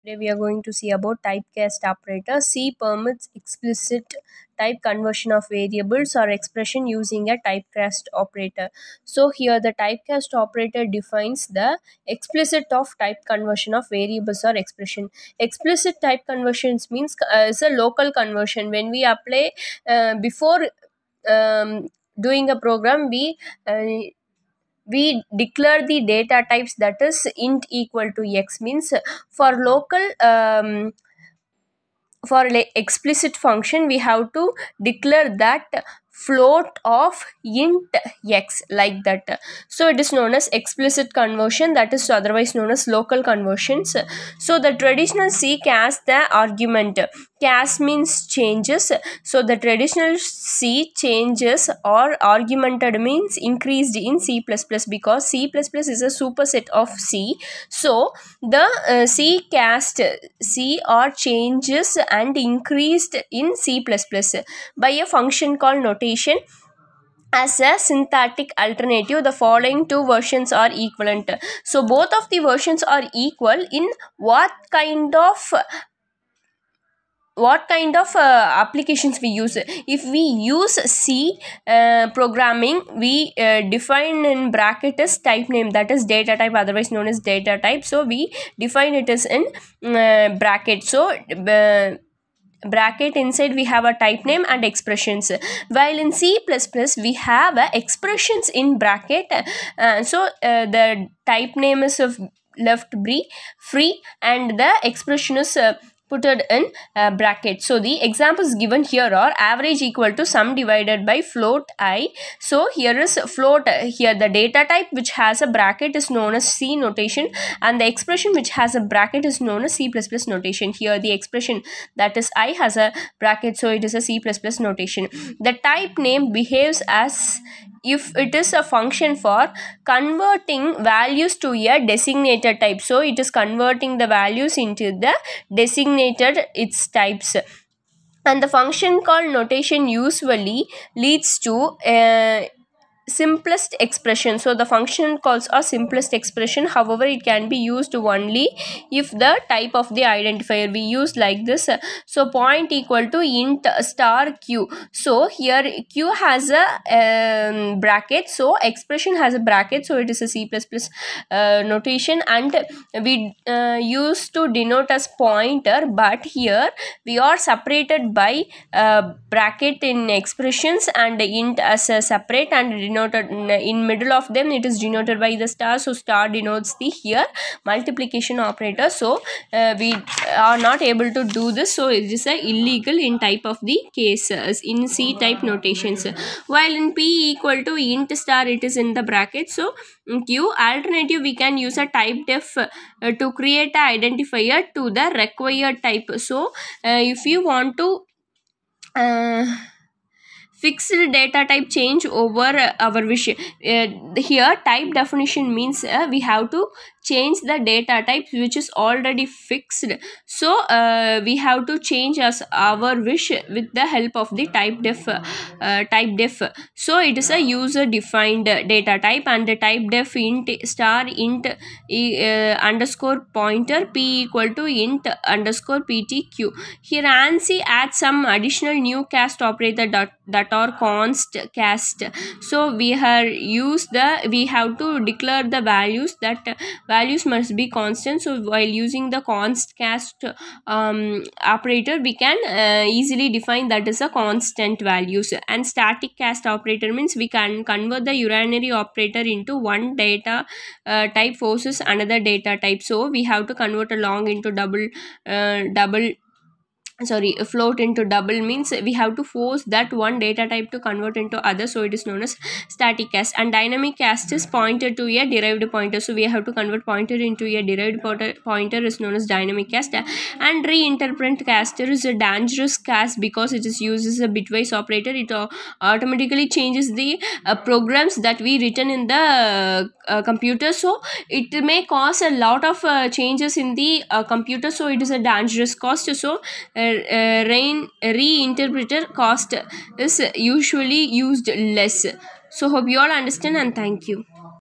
Today we are going to see about typecast operator. C permits explicit type conversion of variables or expression using a typecast operator. So here the typecast operator defines the explicit of type conversion of variables or expression. Explicit type conversions means is a local conversion. When we apply before doing a program, we declare the data types, that is int equal to x, means for local explicit function we have to declare that float of int x, like that. So it is known as explicit conversion, that is otherwise known as local conversions. So the traditional C cast the argument. Cast means changes. So the traditional C changes or argumented means increased in C++, because C++ is a superset of C. So the C cast C or changes and increased in C++ by a function called notation. As a syntactic alternative, the following two versions are equivalent. So both of the versions are equal in what kind of applications we use. If we use C programming, we define in bracket as type name, that is data type, otherwise known as data type. So we define it as in bracket. So bracket inside we have a type name and expressions, while in C++ we have expressions in bracket. So the type name is left free and the expression is put it in bracket. So the examples given here are average equal to sum divided by float I. So here is float, here the data type which has a bracket is known as C notation, and the expression which has a bracket is known as C++ notation. Here the expression, that is I, has a bracket, so it is a C++ notation. The type name behaves as if it is a function for converting values to a designated type. So it is converting the values into the designated its types. And the function called notation usually leads to simplest expression. So the function calls a simplest expression. However, it can be used only if the type of the identifier we use like this. So point equal to int star q. So here q has a bracket, so expression has a bracket, so it is a C++ notation, and we used to denote as pointer, but here we are separated by bracket in expressions and int as a separate, and denoted in middle of them it is denoted by the star. So star denotes the here multiplication operator. So we are not able to do this, so it is illegal in type of the cases in C type notations. While in P equal to int star it is in the bracket. So Q alternative we can use a type def to create a identifier to the required type. So if you want to fixed data type change over our wish, here type definition means we have to change the data type which is already fixed. So we have to change as our wish with the help of the type def. So it is a user defined data type, and the type def int star int underscore pointer p equal to int underscore ptq. Here ANSI adds some additional new cast operator that are const cast. So we have to declare the values, that values must be constant. So while using the const cast operator we can easily define that is a constant values. And static cast operator means we can convert the urinary operator into one data type versus another data type. So we have to convert a long into float into double, means we have to force that one data type to convert into other. So it is known as static cast. And dynamic cast is pointer to a derived pointer. So we have to convert pointer into a derived pointer is known as dynamic cast. And reinterpret caster is a dangerous cast because it is uses a bitwise operator. It automatically changes the programs that we written in the computer. So it may cause a lot of changes in the computer. So it is a dangerous cost. So reinterpreter cost is usually used less. So hope you all understand, and thank you.